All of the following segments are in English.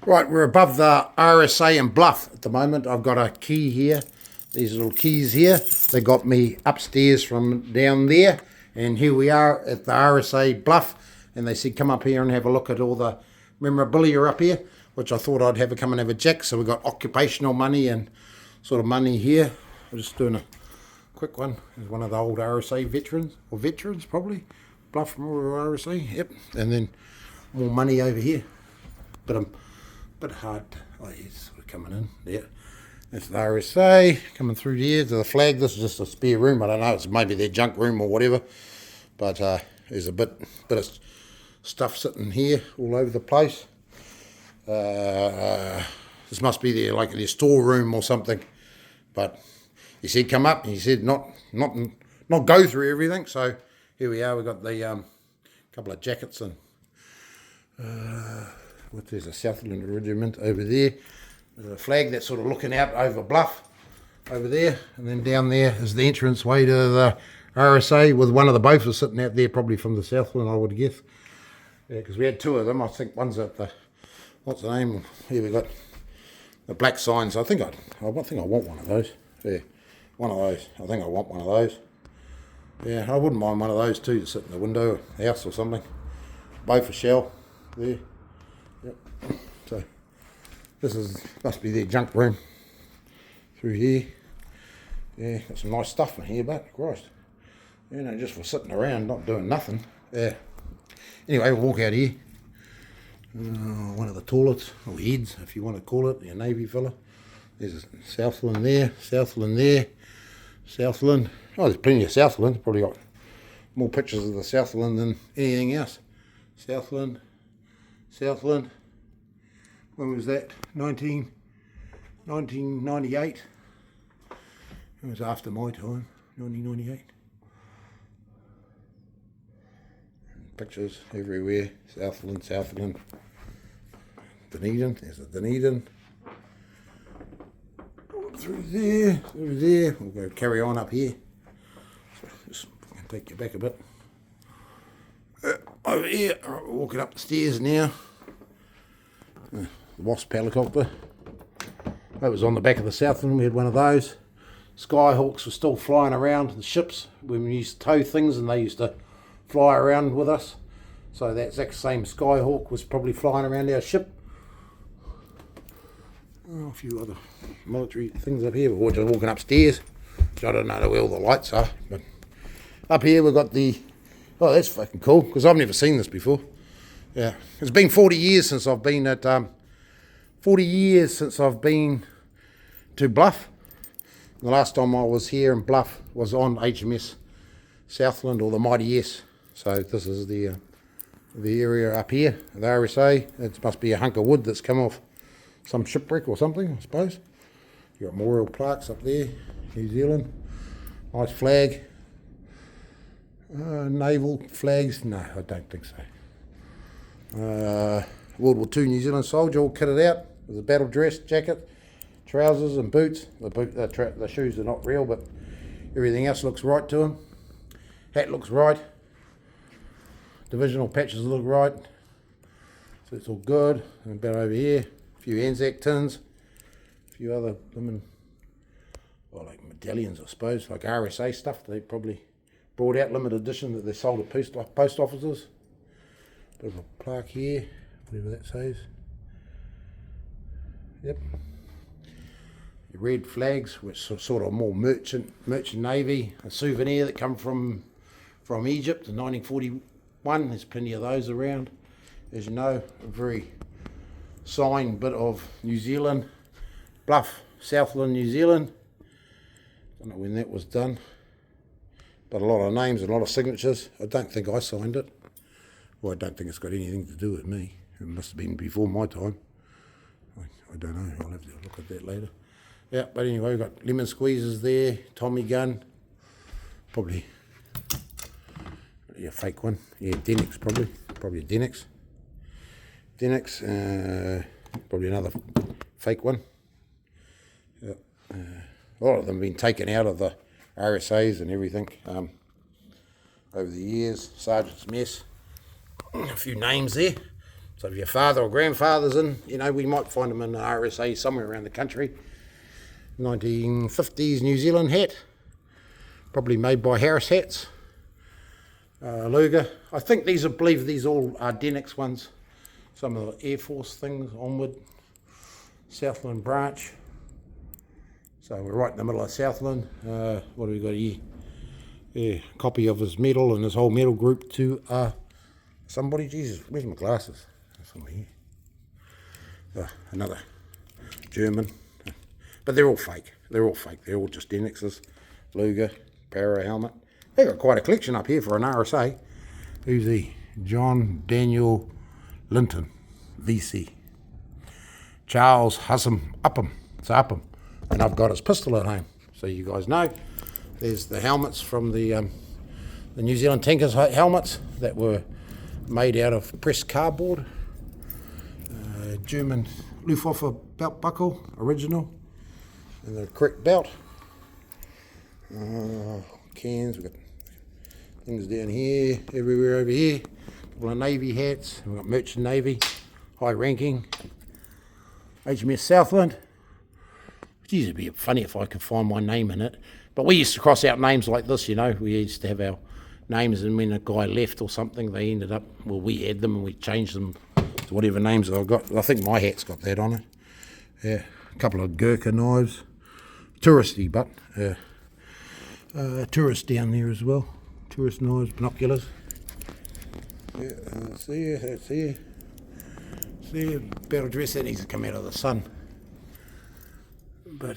Right, we're above the RSA and Bluff at the moment. I've got a key here. These little keys here, they got me upstairs from down there. And here we are at the RSA Bluff. And they said, come up here and have a look at all the memorabilia up here, which I thought I'd have a come and have a check. So we've got occupational money and sort of money here. I'm just doing a quick one. There's one of the old RSA veterans, or veterans probably. Bluff RSA, yep. And then more money over here. But I'm bit hard. Oh, he's sort of coming in there. That's the RSA coming through here to the flag. This is just a spare room. I don't know. It's maybe their junk room or whatever. But there's a bit of stuff sitting here all over the place. This must be their storeroom or something. But he said come up. And he said not go through everything. So here we are. We've got the couple of jackets and. There's a Southland regiment over there. There's a flag that's sort of looking out over Bluff over there. And then down there is the entrance way to the RSA with one of the boats sitting out there, probably from the Southland, I would guess. Yeah, because we had two of them. I think one's at the, what's the name? Here we got the black signs. I think I want one of those. Yeah, one of those. I think I want one of those. Yeah, I wouldn't mind one of those too to sit in the window, house or something. Boat for shell there. Yep. So this must be their junk room through here. Yeah, got some nice stuff in here, but Christ, just for sitting around not doing nothing. Yeah. Anyway, we'll walk out here. One of the toilets or heads, if you want to call it, your navy fella. There's a Southland there, Southland there, Southland. Oh, there's plenty of Southland. Probably got more pictures of the Southland than anything else. Southland. When was that? 1998. It was after my time, 1998. Pictures everywhere. Southland. Dunedin. There's a Dunedin. Through there. We'll go carry on up here. So just take you back a bit. Over here, walking up the stairs now. The Wasp helicopter. That was on the back of the Southland. We had one of those. Skyhawks were still flying around the ships when we used to tow things, and they used to fly around with us. So that exact same Skyhawk was probably flying around our ship. A few other military things up here. We're just walking upstairs. So I don't know where all the lights are, but up here we've got the. Oh, that's fucking cool, because I've never seen this before. Yeah, it's been 40 years since I've been at, 40 years since I've been to Bluff. The last time I was here in Bluff was on HMS Southland, or the Mighty S. So this is the area up here, the RSA. It must be a hunk of wood that's come off some shipwreck or something, I suppose. You've got memorial plaques up there, New Zealand. Nice flag. Naval flags? No, I don't think so. World War II New Zealand soldier all kitted out with a battle dress, jacket, trousers and boots. The shoes are not real, but everything else looks right to him. Hat looks right. Divisional patches look right. So it's all good. And about over here, a few Anzac tins, a few other like medallions, I suppose, like RSA stuff. They probably brought out limited edition that they sold at post offices. Bit of a plaque here, whatever that says. Yep. Your red flags, which are sort of more merchant navy, a souvenir that come from Egypt in 1941. There's plenty of those around. As you know, a very signed bit of New Zealand, Bluff, Southland, New Zealand. Don't know when that was done. But a lot of names and a lot of signatures. I don't think I signed it. Well, I don't think it's got anything to do with me. It must have been before my time. I don't know. I'll have to look at that later. Yeah, but anyway, we've got lemon squeezes there, Tommy gun. Probably a fake one. Yeah, Denix probably. Probably a Denix. Probably another fake one. Yeah. A lot of them have been taken out of the RSAs and everything over the years. Sergeant's Mess, a few names there. So if your father or grandfather's in, you know, we might find them in an RSA somewhere around the country. 1950s New Zealand hat, probably made by Harris Hats. Luger. I think these, I believe these all are Denix ones. Some of the Air Force things, Onward, Southland branch. So we're right in the middle of Southland. What do we got here? Yeah, copy of his medal and his whole medal group to somebody. Jesus, where's my glasses? Somewhere here. Another German. But they're all fake. They're all fake. They're all just Denixes. Luger, para helmet. They've got quite a collection up here for an RSA. Who's he? John Daniel Linton, VC. Charles Hussam Upham. It's Upham. And I've got his pistol at home. So you guys know. There's the helmets from the New Zealand tankers helmets that were made out of pressed cardboard. German Luftwaffe belt buckle, original. And the correct belt. Cans, we've got things down here, everywhere over here. A couple of Navy hats, we've got Merchant Navy, high ranking. HMS Southland. Geez, it'd be funny if I could find my name in it. But we used to cross out names like this, you know. We used to have our names, and when a guy left or something, they ended up, well, we had them and we changed them to whatever names I've got. I think my hat's got that on it. Yeah, a couple of Gurkha knives. Touristy, but tourist down there as well. Tourist knives, binoculars. Yeah, that's there. See, battle dress that needs to come out of the sun. But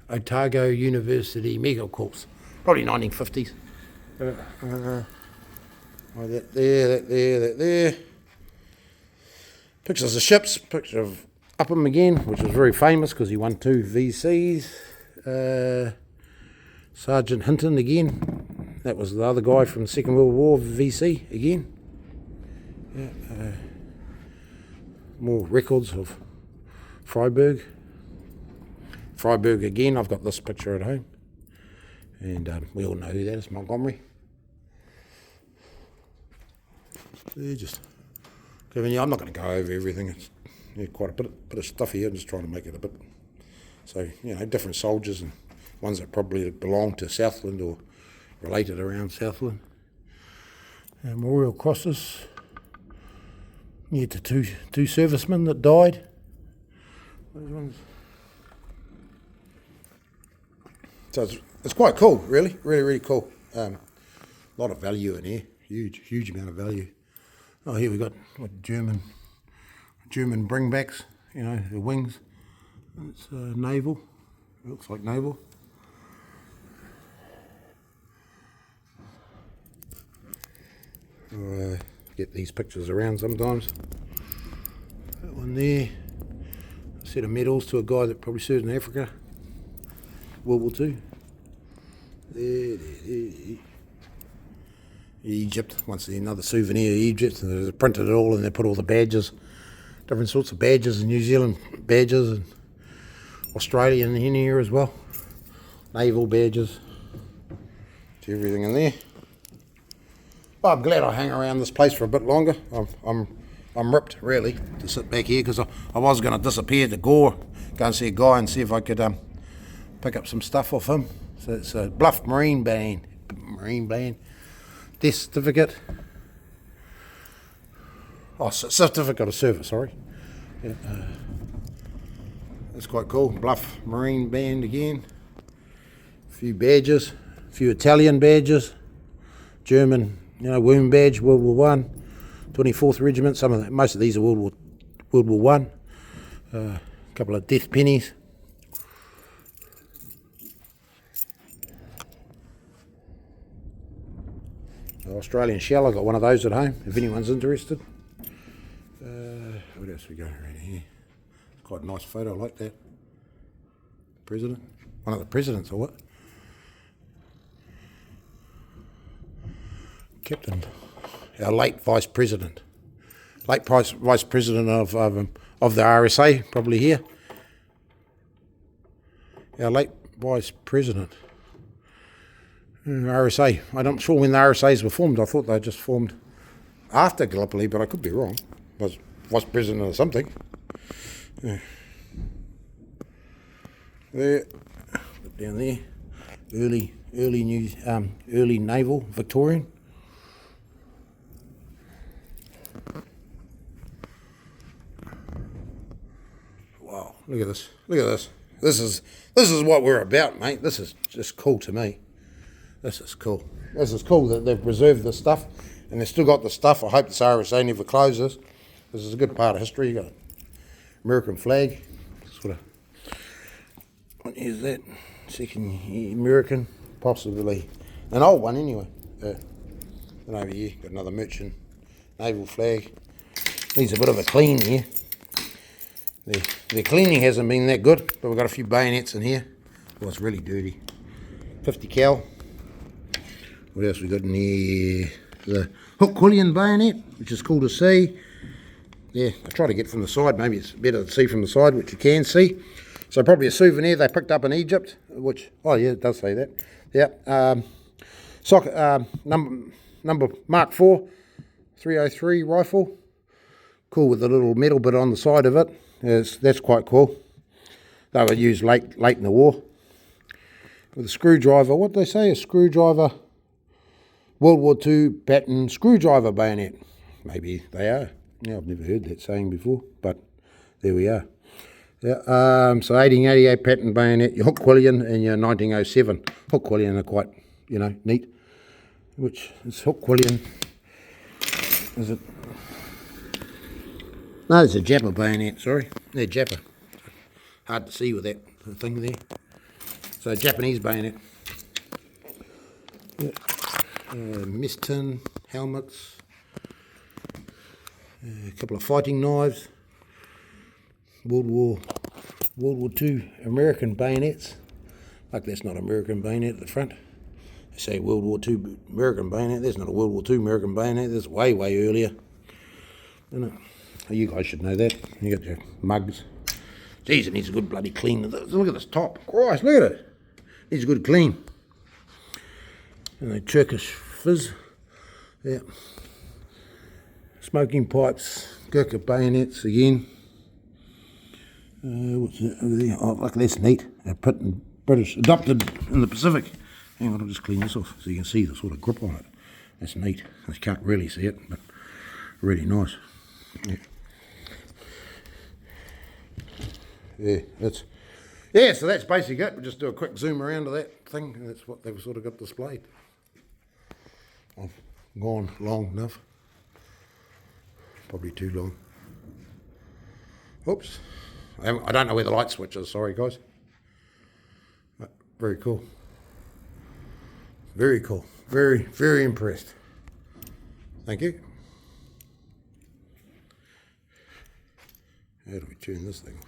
Otago University Medical Corps, probably 1950s. That there. Pictures of ships, picture of Upham again, which was very famous because he won 2 VCs. Sergeant Hinton again, that was the other guy from the Second World War, VC again. Yeah, more records of Freiburg. Freiburg again, I've got this picture at home. And we all know who that is, Montgomery. They're just giving you, I'm not going to go over everything. It's quite a bit of stuff here, I'm just trying to make it a bit. So, you know, different soldiers and ones that probably belong to Southland or related around Southland. Memorial crosses near to two servicemen that died. Those ones. So it's quite cool, really, really cool. A lot of value in here, huge amount of value. Oh, here we got what German bringbacks, you know, the wings. It's naval. It looks like naval. Get these pictures around sometimes. That one there. A set of medals to a guy that probably served in Africa. World War II. There. Egypt. Once another souvenir of Egypt. And they printed it all and they put all the badges, different sorts of badges, and New Zealand badges, and Australian in here as well. Naval badges. To everything in there. Well, I'm glad I hang around this place for a bit longer. I'm ripped, really, to sit back here because I was going to disappear to Gore, go and see a guy and see if I could pick up some stuff off him. So it's a Bluff Marine Band. Death certificate. Oh, certificate of service, sorry. Yeah, that's quite cool. Bluff Marine Band again. A few badges, a few Italian badges. German, you know, wound badge, World War I. 24th Regiment, most of these are World War I. A couple of death pennies. Australian shell, I've got one of those at home, if anyone's interested. What else we got around here? It's quite a nice photo, I like that. President, one of the presidents or what? Captain, our late Vice President of the RSA, probably here. Our late Vice President. RSA. I'm not sure when the RSAs were formed. I thought they just formed after Gallipoli, but I could be wrong. vice president or something. Yeah. There, down there, early naval Victorian. Wow, look at this! Look at this! This is what we're about, mate. This is just cool to me. This is cool. This is cool that they've preserved this stuff, and they've still got the stuff. I hope this RSA never closes. This is a good part of history. You got an American flag. Sort of. What is that? Second American, possibly an old one anyway. And over here, got another merchant naval flag. Needs a bit of a clean here. The cleaning hasn't been that good, but we've got a few bayonets in here. Well, it's really dirty. 50 cal. What else we got in here? The hook quillion bayonet, which is cool to see. Yeah, I try to get from the side. Maybe it's better to see from the side, which you can see. So probably a souvenir they picked up in Egypt, which, oh yeah, it does say that. Yeah. Number Mark 4, 303 rifle. Cool with the little metal bit on the side of it. That's quite cool. They were used late in the war. With a screwdriver, what they say, a screwdriver, World War II pattern screwdriver bayonet. Maybe they are. Yeah, I've never heard that saying before, but there we are. Yeah, so 1888 pattern bayonet, your hook quillion and your 1907. Hook quillion are quite, neat. Which is hook quillion. Is it? No, it's a Japper bayonet, sorry. They're Japper. Hard to see with that thing there. So Japanese bayonet. Yeah. Mess tin, helmets, a couple of fighting knives, World War II American bayonets. Like that's not American bayonet at the front. They say World War II American bayonet. There's not a World War II American bayonet. There's way earlier. You guys should know that. You got your mugs. Jeez, it needs a good bloody clean. Look at this top. Christ, look at it. Needs a good clean. And the Turkish fizz. Yeah. Smoking pipes. Gurkha bayonets again. What's that over there? Oh, look, that's neat. British adopted in the Pacific. Hang on, I'll just clean this off so you can see the sort of grip on it. That's neat. I can't really see it, but really nice. Yeah. So that's basically it. We'll just do a quick zoom around to that thing, and that's what they've sort of got displayed. I've gone long enough. Probably too long. Oops. I don't know where the light switch is, sorry guys. But very cool. Very cool. Very impressed. Thank you. How do we turn this thing off?